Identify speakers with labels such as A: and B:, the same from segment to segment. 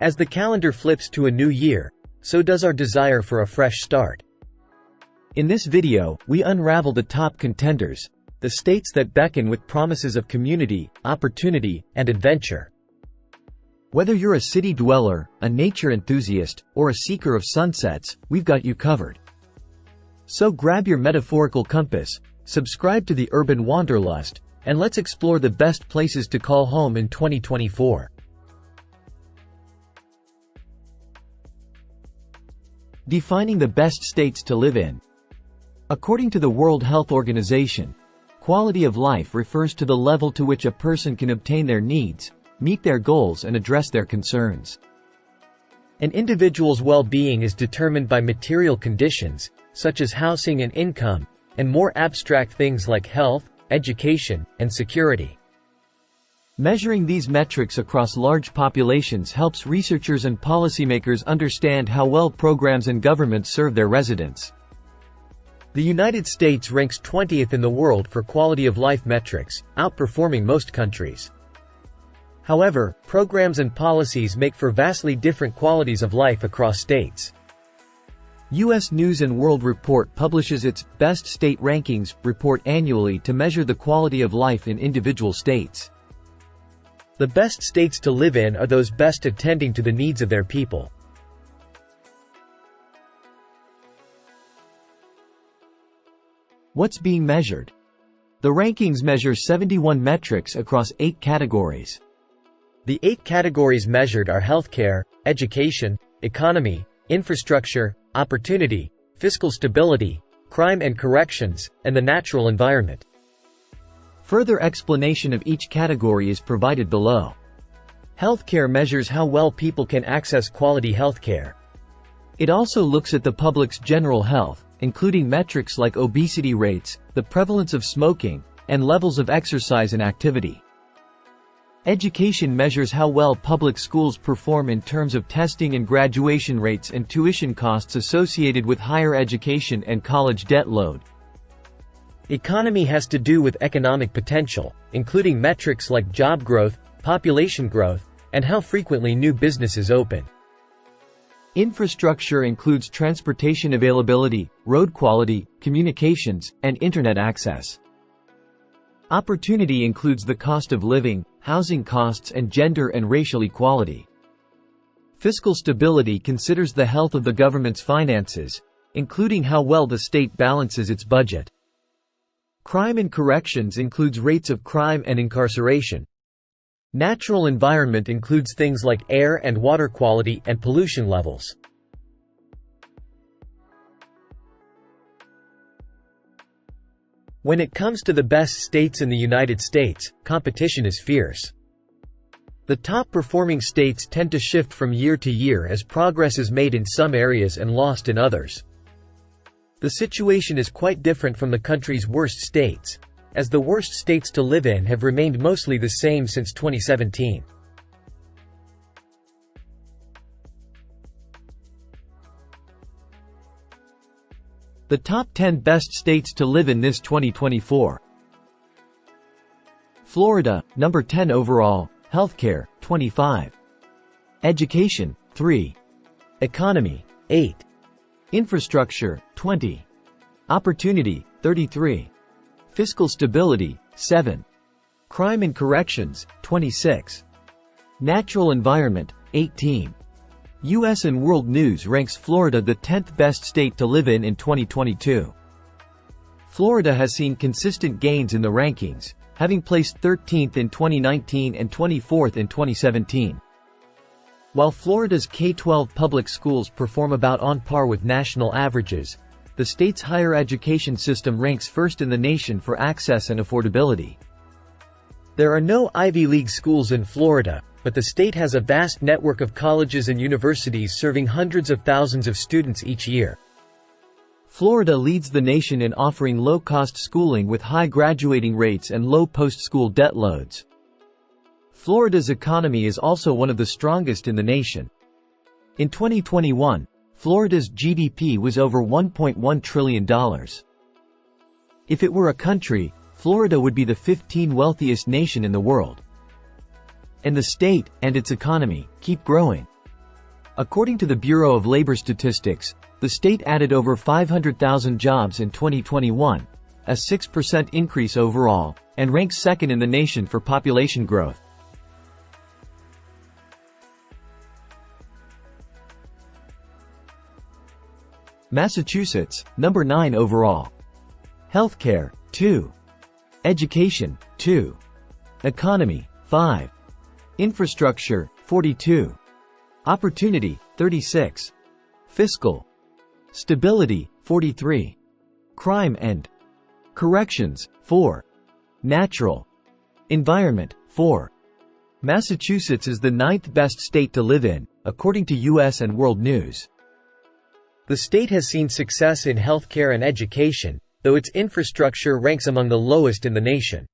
A: As the calendar flips to a new year, so does our desire for a fresh start. In this video, we unravel the top contenders, the states that beckon with promises of community, opportunity, and adventure. Whether you're a city dweller, a nature enthusiast, or a seeker of sunsets, we've got you covered. So grab your metaphorical compass, subscribe to the Urban Wanderlust, and let's explore the best places to call home in 2024. Defining the best states to live in. According to the World Health Organization, quality of life refers to the level to which a person can obtain their needs, meet their goals, and address their concerns. An individual's well-being is determined by material conditions, such as housing and income, and more abstract things like health, education, and security. Measuring these metrics across large populations helps researchers and policymakers understand how well programs and governments serve their residents. The United States ranks 20th in the world for quality of life metrics, outperforming most countries. However, programs and policies make for vastly different qualities of life across states. U.S. News & World Report publishes its Best State Rankings report annually to measure the quality of life in individual states. The best states to live in are those best attending to the needs of their people. What's being measured? The rankings measure 71 metrics across 8 categories. The 8 categories measured are healthcare, education, economy, infrastructure, opportunity, fiscal stability, crime and corrections, and the natural environment. Further explanation of each category is provided below. Healthcare measures how well people can access quality healthcare. It also looks at the public's general health, including metrics like obesity rates, the prevalence of smoking, and levels of exercise and activity. Education measures how well public schools perform in terms of testing and graduation rates and tuition costs associated with higher education and college debt load. Economy has to do with economic potential, including metrics like job growth, population growth, and how frequently new businesses open. Infrastructure includes transportation availability, road quality, communications, and internet access. Opportunity includes the cost of living, housing costs, and gender and racial equality. Fiscal stability considers the health of the government's finances, including how well the state balances its budget. Crime and corrections includes rates of crime and incarceration. Natural environment includes things like air and water quality and pollution levels. When it comes to the best states in the United States, competition is fierce. The top-performing states tend to shift from year to year as progress is made in some areas and lost in others. The situation is quite different from the country's worst states, as the worst states to live in have remained mostly the same since 2017. The top 10 best states to live in this 2024. Florida, number 10 overall, healthcare, 25. Education, 3. Economy, 8. Infrastructure, 20. Opportunity, 33. Fiscal stability, 7. Crime and corrections, 26. Natural environment, 18. U.S. and World News ranks Florida the 10th best state to live in 2022. Florida has seen consistent gains in the rankings, having placed 13th in 2019 and 24th in 2017. While Florida's K-12 public schools perform about on par with national averages, the state's higher education system ranks first in the nation for access and affordability. There are no Ivy League schools in Florida, but the state has a vast network of colleges and universities serving hundreds of thousands of students each year. Florida leads the nation in offering low-cost schooling with high graduating rates and low post-school debt loads. Florida's economy is also one of the strongest in the nation. In 2021, Florida's GDP was over $1.1 trillion. If it were a country, Florida would be the 15th wealthiest nation in the world. And the state, and its economy, keep growing. According to the Bureau of Labor Statistics, the state added over 500,000 jobs in 2021, a 6% increase overall, and ranks second in the nation for population growth. Massachusetts, number 9 overall. Healthcare, 2. Education, 2. Economy, 5. Infrastructure, 42. Opportunity, 36. Fiscal stability, 43. Crime and corrections, 4. Natural environment, 4. Massachusetts is the 9th best state to live in, according to U.S. and World News. The state has seen success in healthcare and education, though its infrastructure ranks among the lowest in the nation.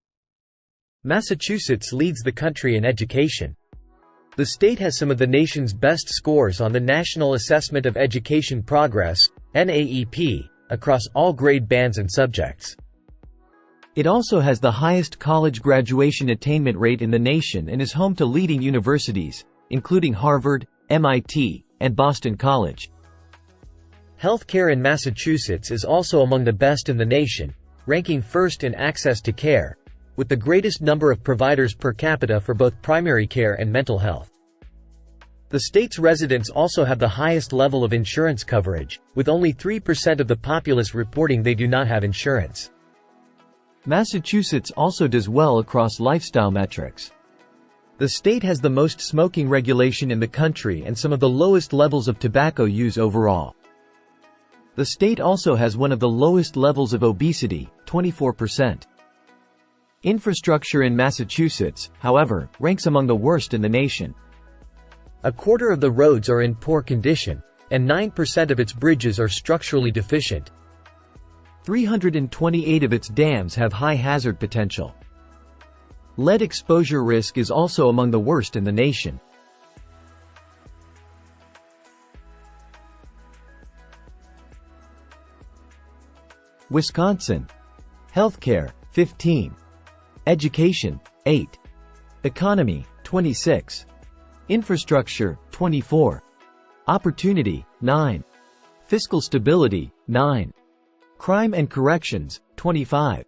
A: Massachusetts leads the country in education. The state has some of the nation's best scores on the National Assessment of Education Progress, NAEP, across all grade bands and subjects. It also has the highest college graduation attainment rate in the nation and is home to leading universities, including Harvard, MIT, and Boston College. Healthcare in Massachusetts is also among the best in the nation, ranking first in access to care, with the greatest number of providers per capita for both primary care and mental health. The state's residents also have the highest level of insurance coverage, with only 3% of the populace reporting they do not have insurance. Massachusetts also does well across lifestyle metrics. The state has the most smoking regulation in the country and some of the lowest levels of tobacco use overall. The state also has one of the lowest levels of obesity, 24%. Infrastructure in Massachusetts, however, ranks among the worst in the nation. A quarter of the roads are in poor condition, and 9% of its bridges are structurally deficient. 328 of its dams have high hazard potential. Lead exposure risk is also among the worst in the nation. Wisconsin. Healthcare, 15. Education, 8. Economy, 26. Infrastructure, 24. Opportunity, 9. Fiscal stability, 9. Crime and corrections, 25.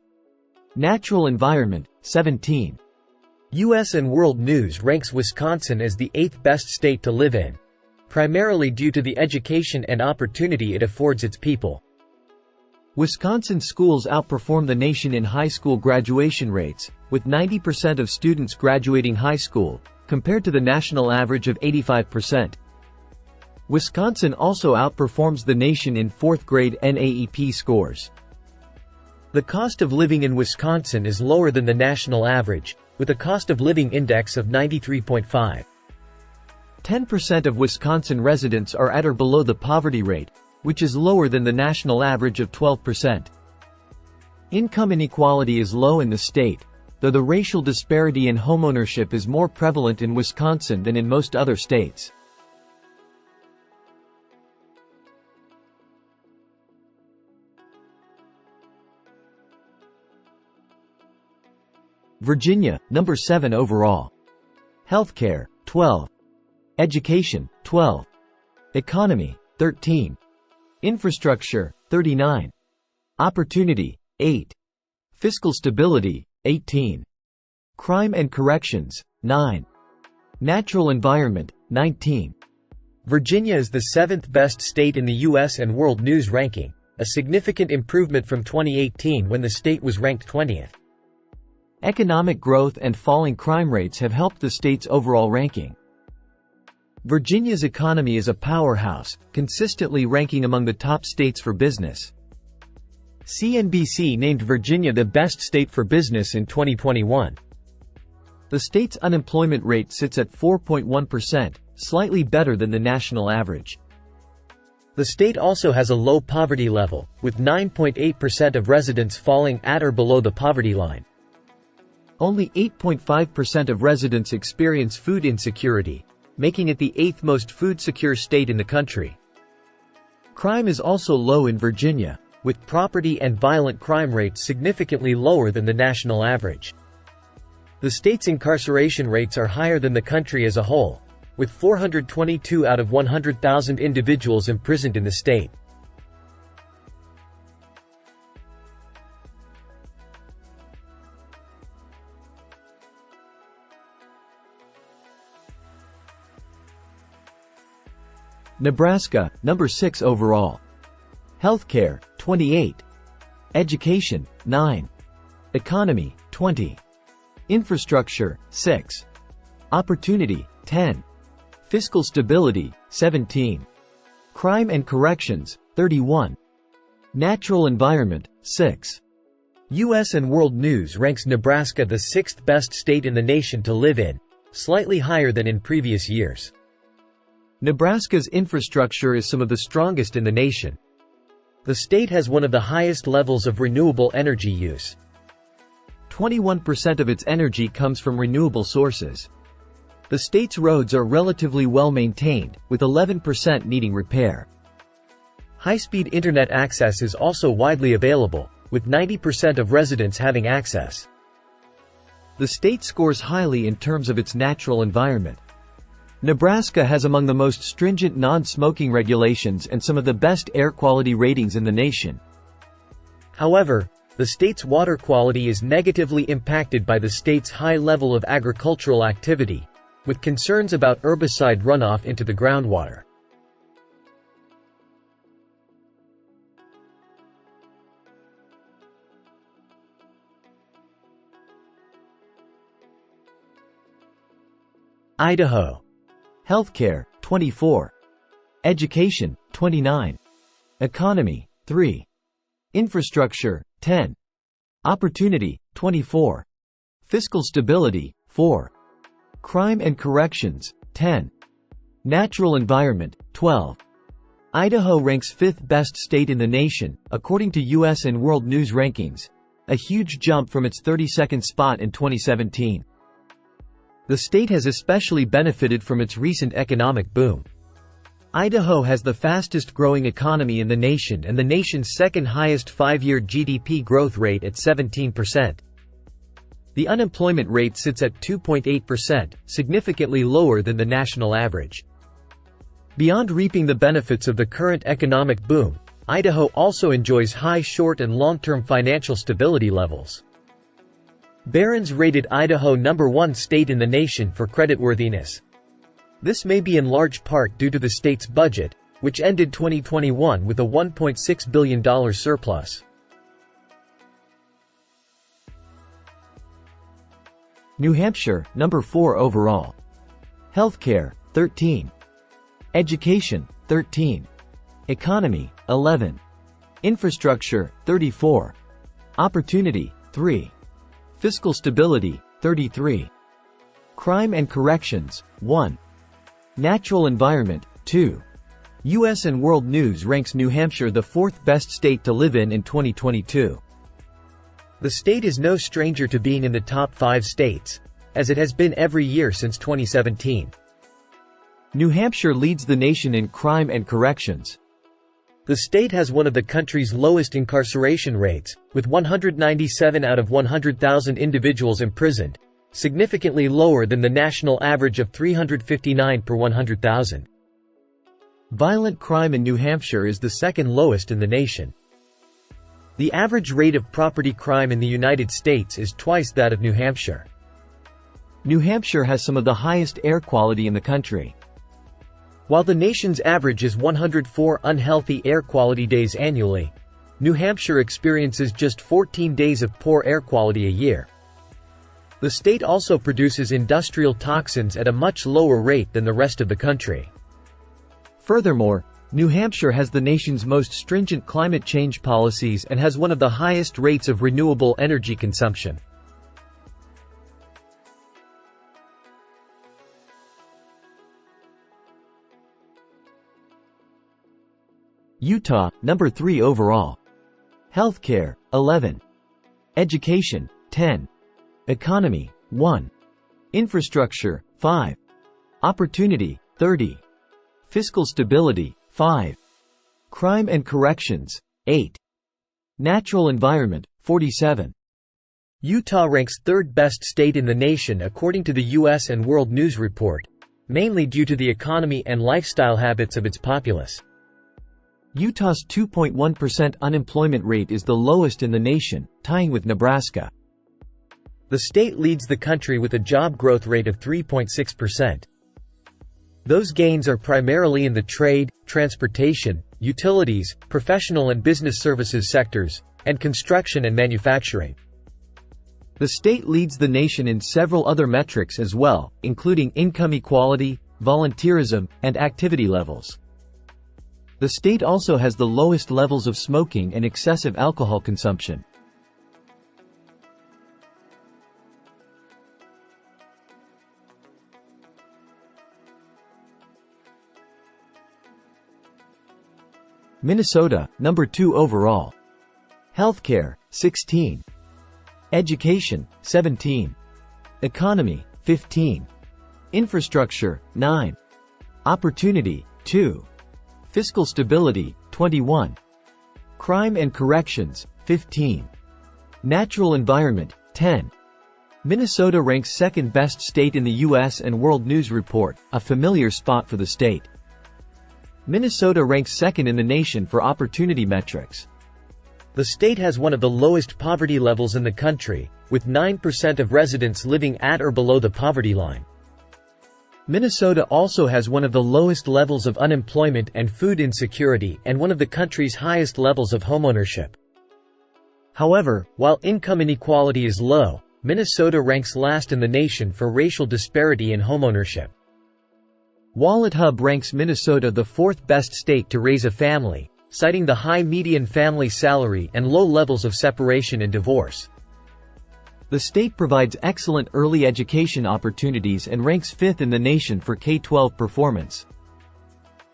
A: Natural environment, 17. U.S. and World News ranks Wisconsin as the 8th best state to live in, primarily due to the education and opportunity it affords its people. Wisconsin schools outperform the nation in high school graduation rates, with 90% of students graduating high school, compared to the national average of 85%. Wisconsin also outperforms the nation in 4th grade NAEP scores. The cost of living in Wisconsin is lower than the national average, with a cost of living index of 93.5. 10% of Wisconsin residents are at or below the poverty rate, which is lower than the national average of 12%. Income inequality is low in the state, though the racial disparity in homeownership is more prevalent in Wisconsin than in most other states. Virginia, number 7 overall. Healthcare, 12. Education, 12. Economy, 13. Infrastructure, 39. Opportunity, 8. Fiscal stability, 18. Crime and corrections, 9. Natural environment, 19. Virginia is the 7th best state in the U.S. and World News ranking, a significant improvement from 2018 when the state was ranked 20th. Economic growth and falling crime rates have helped the state's overall ranking. Virginia's economy is a powerhouse, consistently ranking among the top states for business. CNBC named Virginia the best state for business in 2021. The state's unemployment rate sits at 4.1%, slightly better than the national average. The state also has a low poverty level, with 9.8% of residents falling at or below the poverty line. Only 8.5% of residents experience food insecurity, making it the 8th most food-secure state in the country. Crime is also low in Virginia, with property and violent crime rates significantly lower than the national average. The state's incarceration rates are higher than the country as a whole,
B: with 422 out of 100,000 individuals imprisoned in the state.
A: Nebraska, number 6 overall. Healthcare, 28. Education, 9. Economy, 20. Infrastructure, 6. Opportunity, 10. Fiscal stability, 17. Crime and corrections, 31. Natural environment, 6.
B: U.S. and World News ranks Nebraska the 6th best state in the nation to live in, slightly higher than in previous years.
A: Nebraska's infrastructure is some of the strongest in the nation.
B: The state has one of the highest levels of renewable energy use.
A: 21% of its energy comes from renewable sources. The state's roads are relatively well maintained, with 11% needing repair.
B: High-speed internet access is also widely available, with 90% of residents having access.
A: The state scores highly in terms of its natural environment. Nebraska has among the most stringent non-smoking regulations and some of the best air quality ratings in the nation.
B: However, the state's water quality is negatively impacted by the state's high level of agricultural activity, with concerns about herbicide runoff into the groundwater.
A: Idaho. Healthcare, 24. Education, 29. Economy, 3. Infrastructure, 10. Opportunity, 24. Fiscal stability, 4. Crime and corrections, 10. Natural environment, 12. Idaho ranks 5th best state in the nation, according to U.S. and World News rankings, a huge jump from its 32nd spot in 2017. The state has especially benefited from its recent economic boom. Idaho has the fastest growing economy in the nation and the nation's second highest 5-year GDP growth rate at 17%. The unemployment rate sits at 2.8%, significantly lower than the national average. Beyond reaping the benefits of the current economic boom, Idaho also enjoys high short and long-term financial stability levels. Barron's rated Idaho number 1 state in the nation for creditworthiness. This may be in large part due to the state's budget, which ended 2021 with a $1.6 billion surplus. New Hampshire, number 4 overall. Healthcare, 13. Education, 13. Economy, 11. Infrastructure, 34. Opportunity, 3. Fiscal stability, 33. Crime and corrections, 1. Natural environment, 2. U.S. and World News ranks New Hampshire the 4th best state to live in 2022.
B: The state is no stranger to being in the top 5 states, as it has been every year since 2017.
A: New Hampshire leads the nation in crime and corrections.
B: The state has one of the country's lowest incarceration rates, with 197 out of 100,000 individuals imprisoned, significantly lower than the national average of 359 per 100,000.
A: Violent crime in New Hampshire is the second lowest in the nation.
B: The average rate of property crime in the United States is twice that of New Hampshire.
A: New Hampshire has some of the highest air quality in the country.
B: While the nation's average is 104 unhealthy air quality days annually, New Hampshire experiences just 14 days of poor air quality a year. The state also produces industrial toxins at a much lower rate than the rest of the country.
A: Furthermore, New Hampshire has the nation's most stringent climate change policies and has one of the highest rates of renewable energy consumption. Utah, number 3 overall. Healthcare, 11. Education, 10. Economy, 1. Infrastructure, 5. Opportunity, 30. Fiscal stability, 5. Crime and corrections, 8. Natural environment, 47.
B: Utah ranks 3rd best state in the nation according to the U.S. and World News report, mainly due to the economy and lifestyle habits of its populace.
A: Utah's 2.1% unemployment rate is the lowest in the nation, tying with Nebraska.
B: The state leads the country with a job growth rate of 3.6%. Those gains are primarily in the trade, transportation, utilities, professional and business services sectors, and construction and manufacturing.
A: The state leads the nation in several other metrics as well, including income equality, volunteerism, and activity levels. The state also has the lowest levels of smoking and excessive alcohol consumption. Minnesota, number 2 overall. Healthcare, 16. Education, 17. Economy, 15. Infrastructure, 9. Opportunity, 2. Fiscal stability, 21. Crime and corrections, 15. Natural environment, 10. Minnesota ranks second best state in the U.S. and World News Report, a familiar spot for the state. Minnesota ranks second in the nation for opportunity metrics.
B: The state has one of the lowest poverty levels in the country, with 9% of residents living at or below the poverty line. Minnesota also has one of the lowest levels of unemployment and food insecurity and one of the country's highest levels of homeownership. However, while income inequality is low, Minnesota ranks last in the nation for racial disparity in homeownership. WalletHub ranks Minnesota the fourth best state to raise a family, citing the high median family salary and low levels of separation and divorce. The state provides excellent early education opportunities and ranks 5th in the nation for K-12 performance.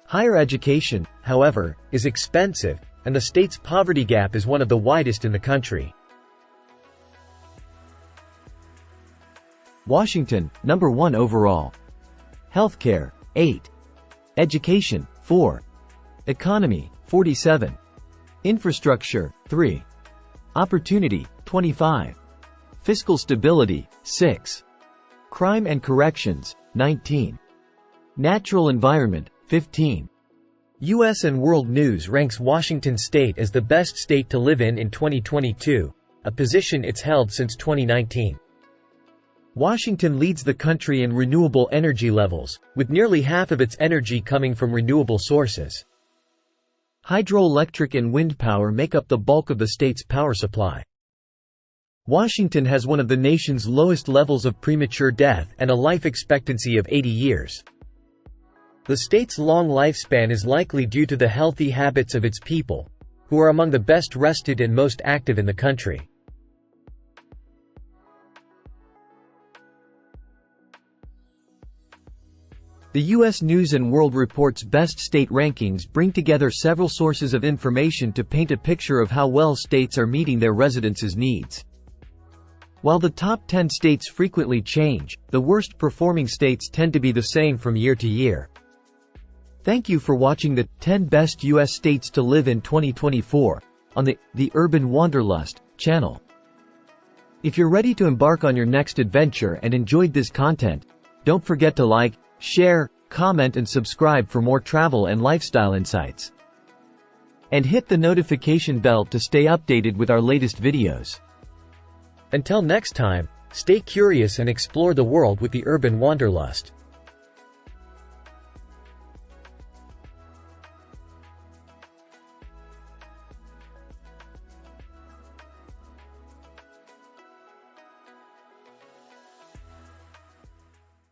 B: Higher education, however, is expensive, and the state's poverty gap is one of the widest in the country.
A: Washington, number 1 overall. Healthcare, 8. Education, 4. Economy, 47. Infrastructure, 3. Opportunity, 25. Fiscal stability, 6. Crime and corrections, 19. Natural environment, 15. U.S. and World News ranks Washington State as the best state to live in 2022, a position it's held since 2019. Washington leads the country in renewable energy levels, with nearly half of its energy coming from renewable sources. Hydroelectric and wind power make up the bulk of the state's power supply. Washington has one of the nation's lowest levels of premature death and a life expectancy of 80 years. The state's long lifespan is likely due to the healthy habits of its people, who are among the best rested and most active in the country. The U.S. News & World Report's best state rankings bring together several sources of information to paint a picture of how well states are meeting their residents' needs. While the top 10 states frequently change, the worst performing states tend to be the same from year to year. Thank you for watching the 10 Best U.S. States to Live in 2024 on the Urban Wanderlust channel. If you're ready to embark on your next adventure and enjoyed this content, don't forget to like, share, comment and subscribe for more travel and lifestyle insights. And hit the notification bell to stay updated with our latest videos. Until next time, stay curious and explore the world with the Urban Wanderlust.